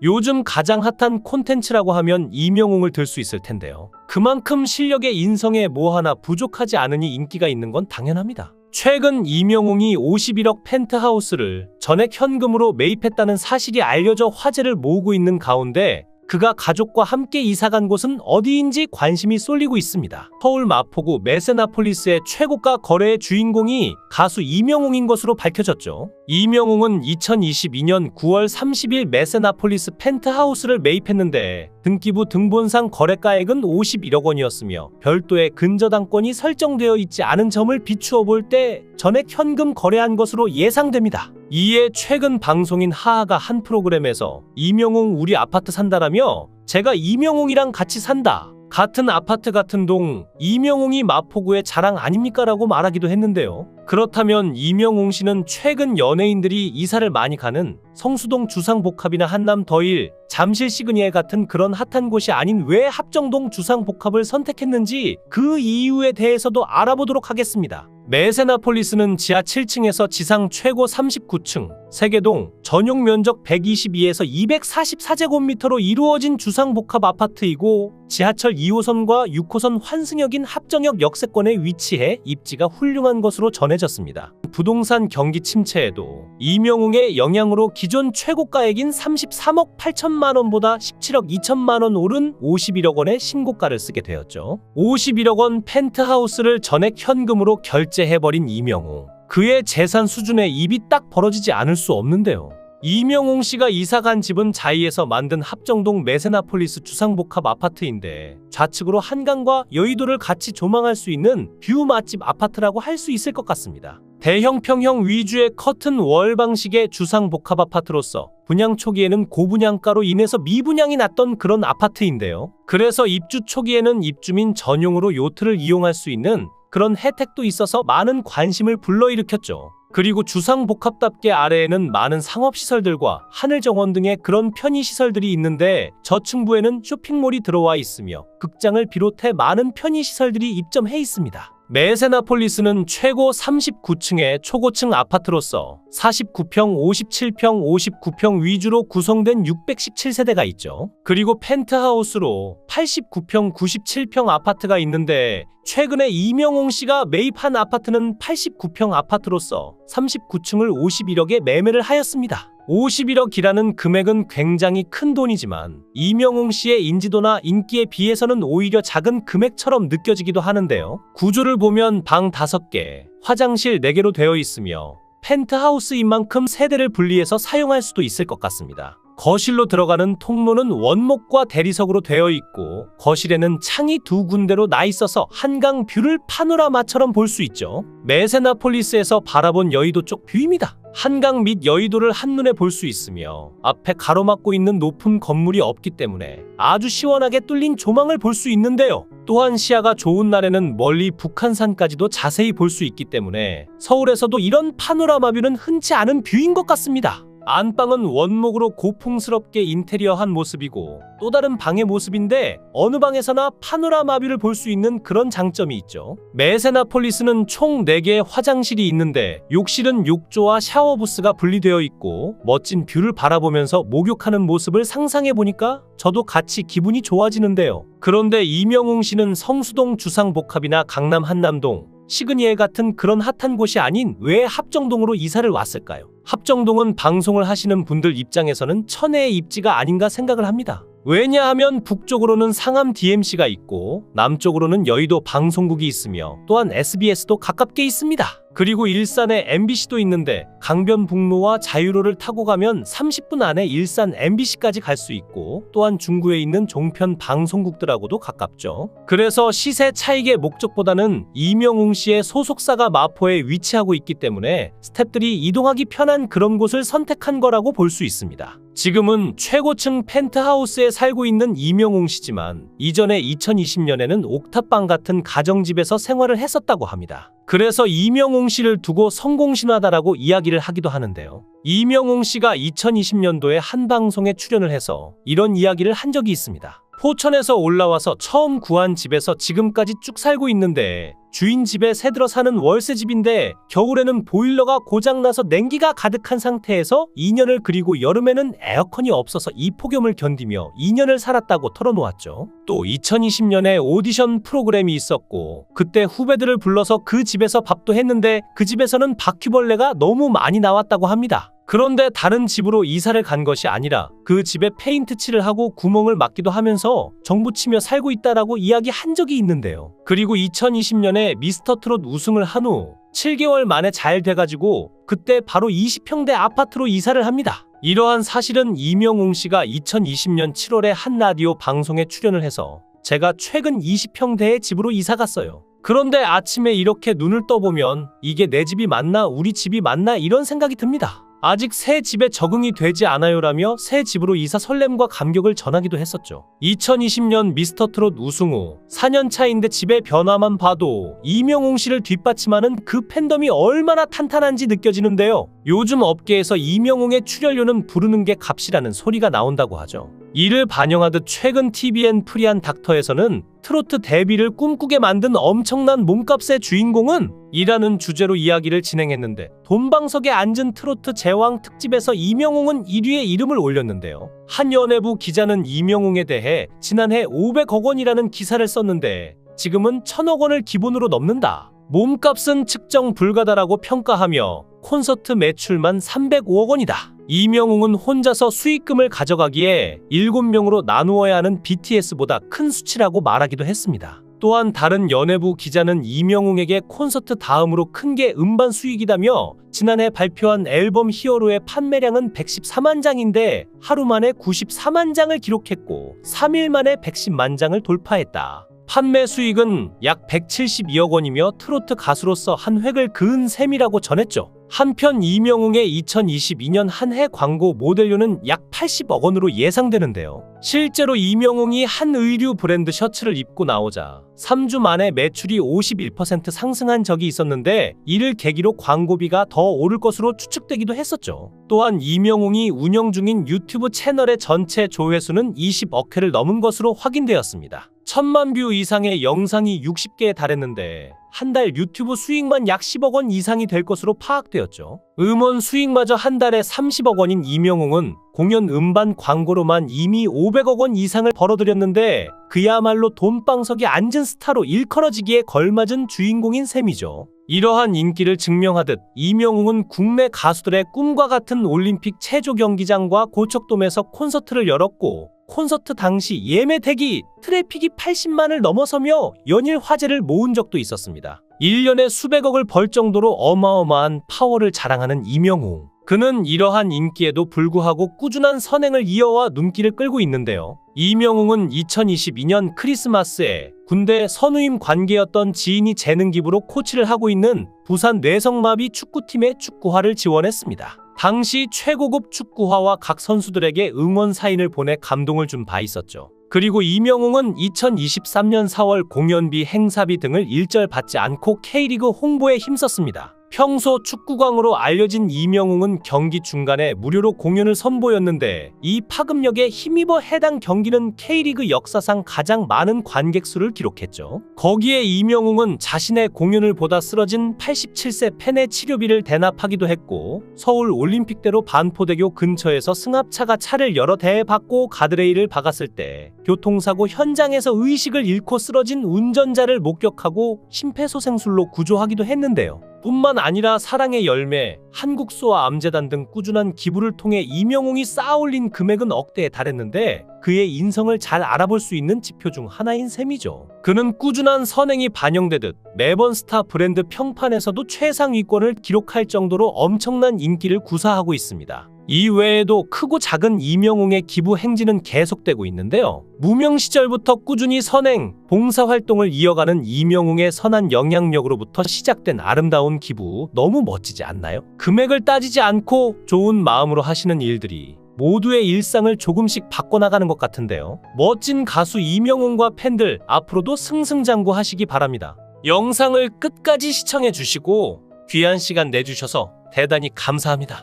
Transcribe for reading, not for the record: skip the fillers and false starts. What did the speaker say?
요즘 가장 핫한 콘텐츠라고 하면 이명웅을 들 수 있을 텐데요. 그만큼 실력의 인성에 뭐 하나 부족하지 않으니 인기가 있는 건 당연합니다. 최근 이명웅이 51억 펜트하우스를 전액 현금으로 매입했다는 사실이 알려져 화제를 모으고 있는 가운데 그가 가족과 함께 이사간 곳은 어디인지 관심이 쏠리고 있습니다. 서울 마포구 메세나폴리스의 최고가 거래의 주인공이 가수 이명웅인 것으로 밝혀졌죠. 이명웅은 2022년 9월 30일 메세나폴리스 펜트하우스를 매입했는데 등기부 등본상 거래가액은 51억 원이었으며 별도의 근저당권이 설정되어 있지 않은 점을 비추어 볼 때 전액 현금 거래한 것으로 예상됩니다. 이에 최근 방송인 하하가 한 프로그램에서 이명웅 우리 아파트 산다라며 제가 이명웅이랑 같이 산다. 같은 아파트 같은 동, 이명웅이 마포구의 자랑 아닙니까? 라고 말하기도 했는데요. 그렇다면 이명웅 씨는 최근 연예인들이 이사를 많이 가는 성수동 주상복합이나 한남 더일, 잠실 시그니엘 같은 그런 핫한 곳이 아닌 왜 합정동 주상복합을 선택했는지 그 이유에 대해서도 알아보도록 하겠습니다. 메세나폴리스는 지하 7층에서 지상 최고 39층, 세개동, 전용 면적 122에서 244제곱미터로 이루어진 주상복합 아파트이고 지하철 2호선과 6호선 환승역인 합정역 역세권에 위치해 입지가 훌륭한 것으로 전해졌습니다. 부동산 경기 침체에도 이명웅의 영향으로 기존 최고가액인 33억 8천만 원보다 17억 2천만 원 오른 51억 원의 신고가를 쓰게 되었죠. 51억 원 펜트하우스를 전액 현금으로 결제해버린 이명웅. 그의 재산 수준에 입이 딱 벌어지지 않을 수 없는데요. 이명웅 씨가 이사간 집은 자이에서 만든 합정동 메세나폴리스 주상복합 아파트인데 좌측으로 한강과 여의도를 같이 조망할 수 있는 뷰 맛집 아파트라고 할 수 있을 것 같습니다. 대형 평형 위주의 커튼 월 방식의 주상복합 아파트로서 분양 초기에는 고분양가로 인해서 미분양이 났던 그런 아파트인데요. 그래서 입주 초기에는 입주민 전용으로 요트를 이용할 수 있는 그런 혜택도 있어서 많은 관심을 불러일으켰죠. 그리고 주상복합답게 아래에는 많은 상업시설들과 하늘정원 등의 그런 편의시설들이 있는데 저층부에는 쇼핑몰이 들어와 있으며 극장을 비롯해 많은 편의시설들이 입점해 있습니다. 메세나폴리스는 최고 39층의 초고층 아파트로서 49평, 57평, 59평 위주로 구성된 617세대가 있죠. 그리고 펜트하우스로 89평, 97평 아파트가 있는데 최근에 이명웅 씨가 매입한 아파트는 89평 아파트로서 39층을 51억에 매매를 하였습니다. 51억이라는 금액은 굉장히 큰 돈이지만 이명웅 씨의 인지도나 인기에 비해서는 오히려 작은 금액처럼 느껴지기도 하는데요. 구조를 보면 방 5개, 화장실 4개로 되어 있으며 펜트하우스인 만큼 세대를 분리해서 사용할 수도 있을 것 같습니다. 거실로 들어가는 통로는 원목과 대리석으로 되어 있고 거실에는 창이 2군데로 나 있어서 한강 뷰를 파노라마처럼 볼 수 있죠. 메세나폴리스에서 바라본 여의도 쪽 뷰입니다. 한강 및 여의도를 한눈에 볼 수 있으며 앞에 가로막고 있는 높은 건물이 없기 때문에 아주 시원하게 뚫린 조망을 볼 수 있는데요. 또한 시야가 좋은 날에는 멀리 북한산까지도 자세히 볼 수 있기 때문에 서울에서도 이런 파노라마 뷰는 흔치 않은 뷰인 것 같습니다. 안방은 원목으로 고풍스럽게 인테리어한 모습이고 또 다른 방의 모습인데 어느 방에서나 파노라마 뷰를 볼 수 있는 그런 장점이 있죠. 메세나폴리스는 총 4개의 화장실이 있는데 욕실은 욕조와 샤워부스가 분리되어 있고 멋진 뷰를 바라보면서 목욕하는 모습을 상상해보니까 저도 같이 기분이 좋아지는데요. 그런데 이명웅 씨는 성수동 주상복합이나 강남 한남동, 시그니엘 같은 그런 핫한 곳이 아닌 왜 합정동으로 이사를 왔을까요? 합정동은 방송을 하시는 분들 입장에서는 천혜의 입지가 아닌가 생각을 합니다. 왜냐하면 북쪽으로는 상암 DMC가 있고 남쪽으로는 여의도 방송국이 있으며 또한 SBS도 가깝게 있습니다. 그리고 일산에 MBC도 있는데 강변북로와 자유로를 타고 가면 30분 안에 일산 MBC까지 갈 수 있고 또한 중구에 있는 종편 방송국들하고도 가깝죠. 그래서 시세 차익의 목적보다는 이명웅 씨의 소속사가 마포에 위치하고 있기 때문에 스태프들이 이동하기 편한 그런 곳을 선택한 거라고 볼 수 있습니다. 지금은 최고층 펜트하우스에 살고 있는 이명웅 씨지만 이전에 2020년에는 옥탑방 같은 가정집에서 생활을 했었다고 합니다. 그래서 이명웅 씨를 두고 성공신화다라고 이야기를 하기도 하는데요. 이명웅 씨가 2020년도에 한 방송에 출연을 해서 이런 이야기를 한 적이 있습니다. 포천에서 올라와서 처음 구한 집에서 지금까지 쭉 살고 있는데 주인 집에 새들어 사는 월세집인데 겨울에는 보일러가 고장나서 냉기가 가득한 상태에서 2년을 그리고 여름에는 에어컨이 없어서 이 폭염을 견디며 2년을 살았다고 털어놓았죠. 또 2020년에 오디션 프로그램이 있었고 그때 후배들을 불러서 그 집에서 밥도 했는데 그 집에서는 바퀴벌레가 너무 많이 나왔다고 합니다. 그런데 다른 집으로 이사를 간 것이 아니라 그 집에 페인트 칠을 하고 구멍을 막기도 하면서 정부치며 살고 있다라고 이야기한 적이 있는데요. 그리고 2020년에 미스터트롯 우승을 한 후 7개월 만에 잘 돼가지고 그때 바로 20평대 아파트로 이사를 합니다. 이러한 사실은 이명웅 씨가 2020년 7월에 한 라디오 방송에 출연을 해서 제가 최근 20평대의 집으로 이사 갔어요. 그런데 아침에 이렇게 눈을 떠보면 이게 내 집이 맞나 우리 집이 맞나 이런 생각이 듭니다. 아직 새 집에 적응이 되지 않아요라며 새 집으로 이사 설렘과 감격을 전하기도 했었죠. 2020년 미스터트롯 우승 후 4년 차인데 집의 변화만 봐도 이명웅 씨를 뒷받침하는 그 팬덤이 얼마나 탄탄한지 느껴지는데요. 요즘 업계에서 이명웅의 출연료는 부르는 게 값이라는 소리가 나온다고 하죠. 이를 반영하듯 최근 TVN 프리한 닥터에서는 트로트 데뷔를 꿈꾸게 만든 엄청난 몸값의 주인공은 이라는 주제로 이야기를 진행했는데 돈방석에 앉은 트로트 제왕 특집에서 이명웅은 1위에 이름을 올렸는데요. 한 연예부 기자는 이명웅에 대해 지난해 500억 원이라는 기사를 썼는데 지금은 1000억 원을 기본으로 넘는다. 몸값은 측정 불가다라고 평가하며 콘서트 매출만 305억 원이다. 이명웅은 혼자서 수익금을 가져가기에 7명으로 나누어야 하는 BTS보다 큰 수치라고 말하기도 했습니다. 또한 다른 연예부 기자는 이명웅에게 콘서트 다음으로 큰 게 음반 수익이다며 지난해 발표한 앨범 히어로의 판매량은 114만 장인데 하루 만에 94만 장을 기록했고 3일 만에 110만 장을 돌파했다. 판매 수익은 약 172억 원이며 트로트 가수로서 한 획을 그은 셈이라고 전했죠. 한편 이명웅의 2022년 한 해 광고 모델료는 약 80억 원으로 예상되는데요. 실제로 이명웅이 한 의류 브랜드 셔츠를 입고 나오자 3주 만에 매출이 51% 상승한 적이 있었는데 이를 계기로 광고비가 더 오를 것으로 추측되기도 했었죠. 또한 이명웅이 운영 중인 유튜브 채널의 전체 조회수는 20억 회를 넘은 것으로 확인되었습니다. 1000만 뷰 이상의 영상이 60개에 달했는데 한 달 유튜브 수익만 약 10억 원 이상이 될 것으로 파악되었죠. 음원 수익마저 한 달에 30억 원인 이명웅은 공연 음반 광고로만 이미 500억 원 이상을 벌어들였는데 그야말로 돈방석에 앉은 스타로 일컬어지기에 걸맞은 주인공인 셈이죠. 이러한 인기를 증명하듯 이명웅은 국내 가수들의 꿈과 같은 올림픽 체조 경기장과 고척돔에서 콘서트를 열었고 콘서트 당시 예매 대기 트래픽이 80만을 넘어서며 연일 화제를 모은 적도 있었습니다. 1년에 수백억을 벌 정도로 어마어마한 파워를 자랑하는 이명웅. 그는 이러한 인기에도 불구하고 꾸준한 선행을 이어와 눈길을 끌고 있는데요. 이명웅은 2022년 크리스마스에 군대 선후임 관계였던 지인이 재능 기부로 코치를 하고 있는 부산 뇌성마비 축구팀의 축구화를 지원했습니다. 당시 최고급 축구화와 각 선수들에게 응원 사인을 보내 감동을 준 바 있었죠. 그리고 이명웅은 2023년 4월 공연비, 행사비 등을 일절 받지 않고 K리그 홍보에 힘썼습니다. 평소 축구광으로 알려진 이명웅은 경기 중간에 무료로 공연을 선보였는데 이 파급력에 힘입어 해당 경기는 K리그 역사상 가장 많은 관객 수를 기록했죠. 거기에 이명웅은 자신의 공연을 보다 쓰러진 87세 팬의 치료비를 대납하기도 했고 서울 올림픽대로 반포대교 근처에서 승합차가 차를 여러 대에 받고 가드레일을 박았을 때 교통사고 현장에서 의식을 잃고 쓰러진 운전자를 목격하고 심폐소생술로 구조하기도 했는데요. 뿐만 아니라 사랑의 열매, 한국소아 암재단 등 꾸준한 기부를 통해 이명웅이 쌓아올린 금액은 억대에 달했는데 그의 인성을 잘 알아볼 수 있는 지표 중 하나인 셈이죠. 그는 꾸준한 선행이 반영되듯 매번 스타 브랜드 평판에서도 최상위권을 기록할 정도로 엄청난 인기를 구사하고 있습니다. 이 외에도 크고 작은 이명웅의 기부 행진은 계속되고 있는데요. 무명 시절부터 꾸준히 선행, 봉사활동을 이어가는 이명웅의 선한 영향력으로부터 시작된 아름다운 기부 너무 멋지지 않나요? 금액을 따지지 않고 좋은 마음으로 하시는 일들이 모두의 일상을 조금씩 바꿔나가는 것 같은데요. 멋진 가수 이명웅과 팬들 앞으로도 승승장구하시기 바랍니다. 영상을 끝까지 시청해 주시고 귀한 시간 내주셔서 대단히 감사합니다.